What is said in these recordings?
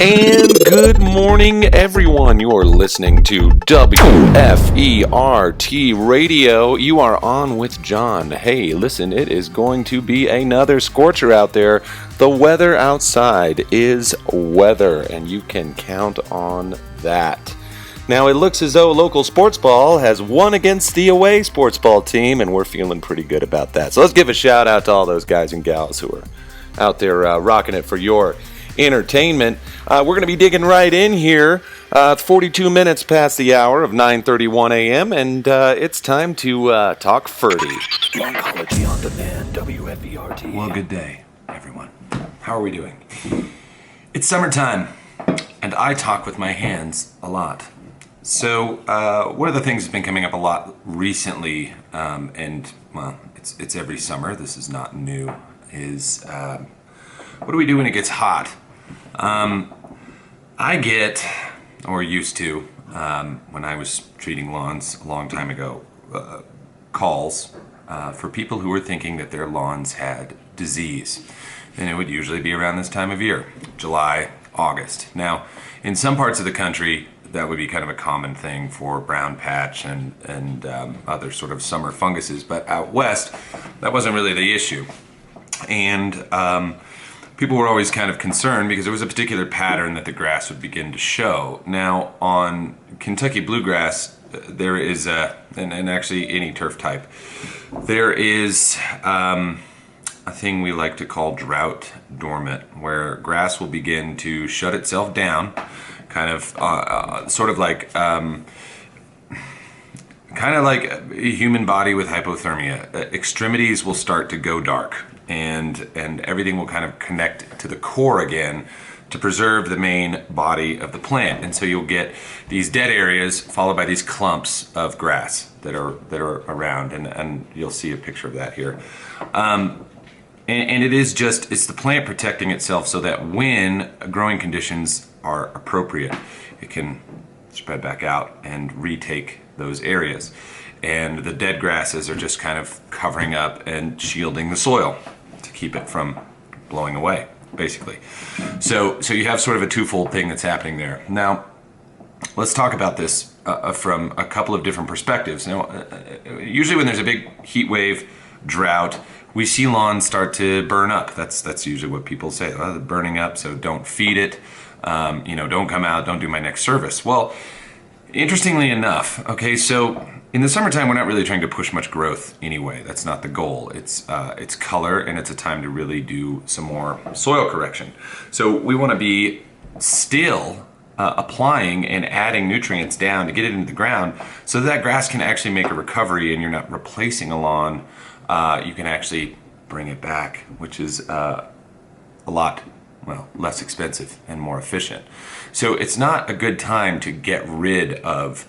And good morning, everyone. You're listening to WFERT Radio. You are on with John. Hey, listen, it is going to be another scorcher out there. The weather outside is weather, and you can count on that. Now, it looks as though local sports ball has won against the away sports ball team, and we're feeling pretty good about that. So let's give a shout out to all those guys and gals who are out there rocking it for your entertainment. We're going to be digging right in here. 42 minutes past the hour of 9:31 a.m. and it's time to talk Ferdy. Lawncology on demand, WFERT. Well, good day, everyone. How are we doing? It's summertime, and I talk with my hands a lot. So one of the things that's been coming up a lot recently, and well, it's every summer. This is not new. Is what do we do when it gets hot? I get, or used to, when I was treating lawns a long time ago, calls for people who were thinking that their lawns had disease. And it would usually be around this time of year, July, August. Now, in some parts of the country, that would be kind of a common thing for brown patch and other sort of summer funguses. But out west, that wasn't really the issue. And people were always kind of concerned because there was a particular pattern that the grass would begin to show. Now, on Kentucky bluegrass, there is and actually any turf type, there is a thing we like to call drought dormant, where grass will begin to shut itself down, kind of sort of like a human body with hypothermia. Extremities will start to go dark, and everything will kind of connect to the core again to preserve the main body of the plant. And so you'll get these dead areas followed by these clumps of grass that are around, and you'll see a picture of that here. And it's the plant protecting itself so that when growing conditions are appropriate, it can spread back out and retake those areas. And the dead grasses are just kind of covering up and shielding the soil to keep it from blowing away, basically. So you have sort of a twofold thing that's happening there. Now, let's talk about this from a couple of different perspectives. Now, usually when there's a big heat wave, drought, we see lawns start to burn up. That's usually what people say. Oh, they're burning up, so don't feed it. Don't come out, don't do my next service. Well, interestingly enough, okay, so in the summertime, we're not really trying to push much growth anyway. That's not the goal. It's color, and it's a time to really do some more soil correction. So we want to be still applying and adding nutrients down to get it into the ground so that grass can actually make a recovery and you're not replacing a lawn. You can actually bring it back, which is a lot less expensive and more efficient. So it's not a good time to get rid of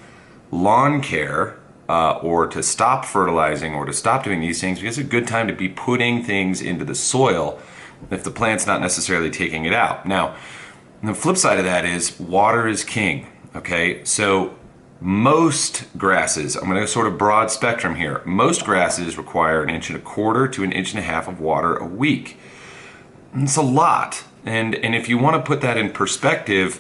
lawn care or to stop fertilizing or to stop doing these things, because it's a good time to be putting things into the soil if the plant's not necessarily taking it out. Now, the flip side of that is water is king, okay? So most grasses, I'm going to go sort of broad spectrum here, most grasses require 1.25 inches to 1.5 inches of water a week. It's a lot. And if you want to put that in perspective,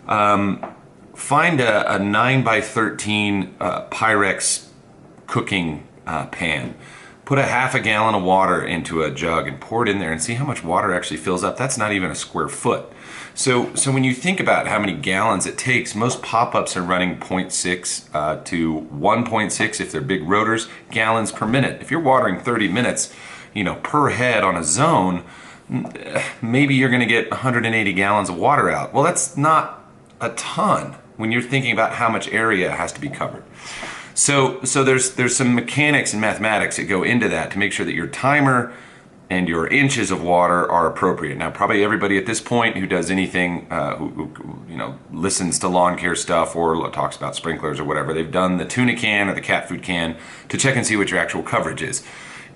find a 9x13 Pyrex cooking pan. Put a 1/2 gallon of water into a jug and pour it in there and see how much water actually fills up. That's not even a square foot. So when you think about how many gallons it takes, most pop-ups are running 0.6 to 1.6 if they're big rotors, gallons per minute. If you're watering 30 minutes, per head on a zone, maybe you're going to get 180 gallons of water out. Well, that's not a ton when you're thinking about how much area has to be covered. So there's some mechanics and mathematics that go into that to make sure that your timer and your inches of water are appropriate. Now, probably everybody at this point who does anything, who listens to lawn care stuff or talks about sprinklers or whatever, they've done the tuna can or the cat food can to check and see what your actual coverage is.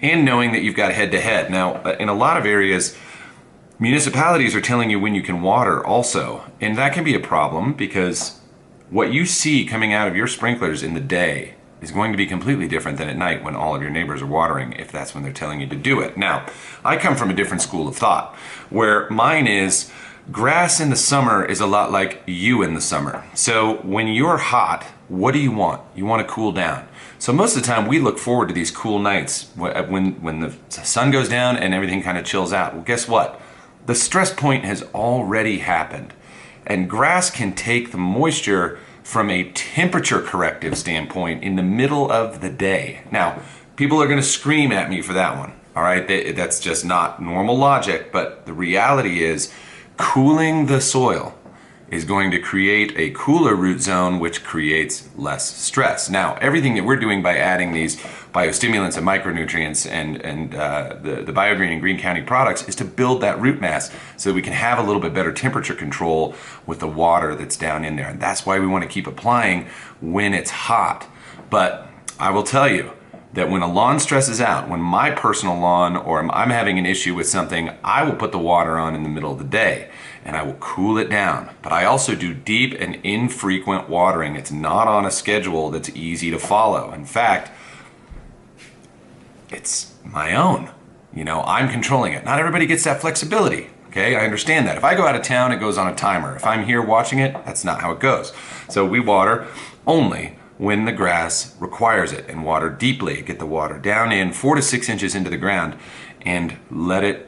And knowing that you've got head-to-head. Now, in a lot of areas, municipalities are telling you when you can water also. And that can be a problem because what you see coming out of your sprinklers in the day is going to be completely different than at night when all of your neighbors are watering, if that's when they're telling you to do it. Now, I come from a different school of thought, where mine is Grass in the summer is a lot like you in the summer. So when you're hot, what do you want? You want to cool down. So most of the time we look forward to these cool nights when the sun goes down and everything kind of chills out. Well, guess what? The stress point has already happened. And grass can take the moisture from a temperature corrective standpoint in the middle of the day. Now, people are going to scream at me for that one. All right, that's just not normal logic, but the reality is cooling the soil is going to create a cooler root zone, which creates less stress. Now, everything that we're doing by adding these biostimulants and micronutrients and the BioGreen and Green County products is to build that root mass so that we can have a little bit better temperature control with the water that's down in there. And that's why we want to keep applying when it's hot. But I will tell you that when a lawn stresses out, when my personal lawn or I'm having an issue with something, I will put the water on in the middle of the day and I will cool it down. But I also do deep and infrequent watering. It's not on a schedule that's easy to follow. In fact, it's my own. You know, I'm controlling it. Not everybody gets that flexibility. Okay, I understand that. If I go out of town, it goes on a timer. If I'm here watching it, that's not how it goes. So we water only when the grass requires it, and water deeply. Get the water down in 4 to 6 inches into the ground and let it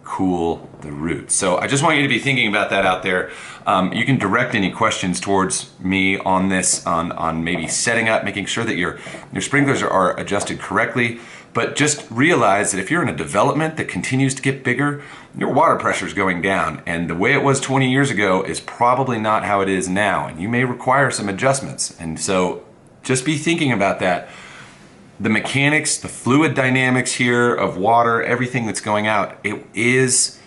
cool the roots. So I just want you to be thinking about that out there. You can direct any questions towards me on this, on maybe setting up, making sure that your sprinklers are adjusted correctly. But just realize that if you're in a development that continues to get bigger, your water pressure is going down. And the way it was 20 years ago is probably not how it is now. And you may require some adjustments. And so just be thinking about that. The mechanics, the fluid dynamics here of water, everything that's going out, it is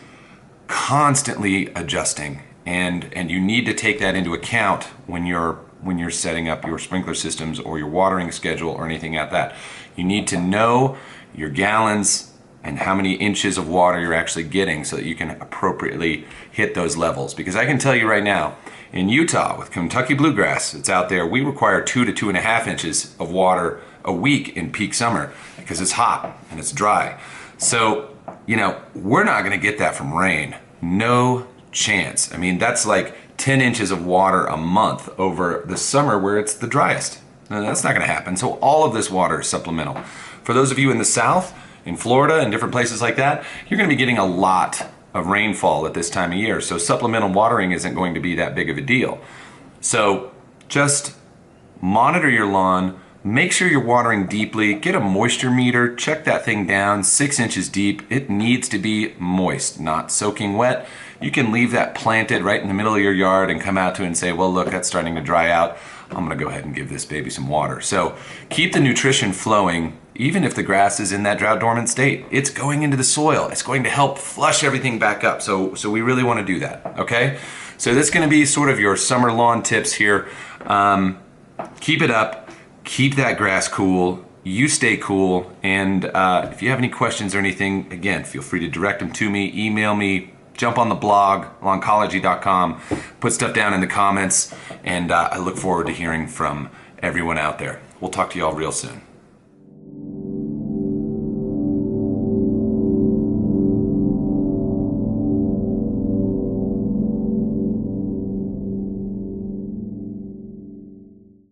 constantly adjusting. And you need to take that into account when you're setting up your sprinkler systems or your watering schedule or anything like that. You need to know your gallons and how many inches of water you're actually getting so that you can appropriately hit those levels. Because I can tell you right now, in Utah with Kentucky bluegrass, it's out there, we require 2 to 2.5 inches of water a week in peak summer because it's hot and it's dry. So, you know, we're not gonna get that from rain. No chance. I mean, that's like 10 inches of water a month over the summer where it's the driest. No, that's not gonna happen. So all of this water is supplemental. For those of you in the South, in Florida and different places like that, you're gonna be getting a lot of rainfall at this time of year. So supplemental watering isn't going to be that big of a deal. So just monitor your lawn, make sure you're watering deeply, get a moisture meter, check that thing down 6 inches deep. It needs to be moist, not soaking wet. You can leave that planted right in the middle of your yard and come out to it and say, well, look, that's starting to dry out. I'm gonna go ahead and give this baby some water. So keep the nutrition flowing, even if the grass is in that drought dormant state. It's going into the soil. It's going to help flush everything back up. So we really wanna do that, okay? So that's gonna be sort of your summer lawn tips here. Keep it up, keep that grass cool, you stay cool, and if you have any questions or anything, again, feel free to direct them to me, email me, jump on the blog, lawncology.com, put stuff down in the comments, and I look forward to hearing from everyone out there. We'll talk to you all real soon.